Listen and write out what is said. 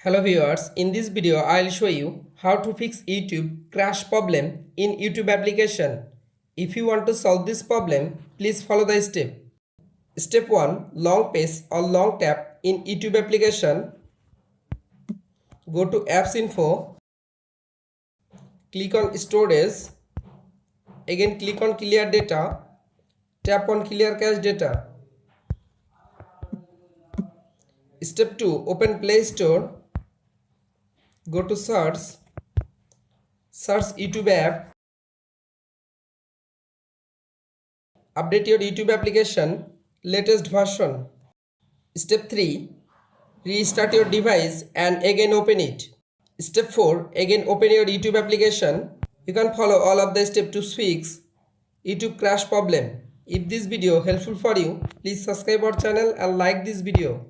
Hello viewers, in this video I'll show you how to fix YouTube crash problem in YouTube application. If you want to solve this problem, please follow the step. Step 1. Long press or long tap in YouTube application. Go to Apps Info. Click on Storage. Again click on Clear Data. Tap on Clear Cache Data. Step 2. Open Play Store. Go to search YouTube app, update your YouTube application latest version. Step 3. Restart your device and again open it. Step 4. Again open your YouTube application. You can follow all of the steps to fix YouTube crash problem. If this video helpful for you, please subscribe our channel and like this video.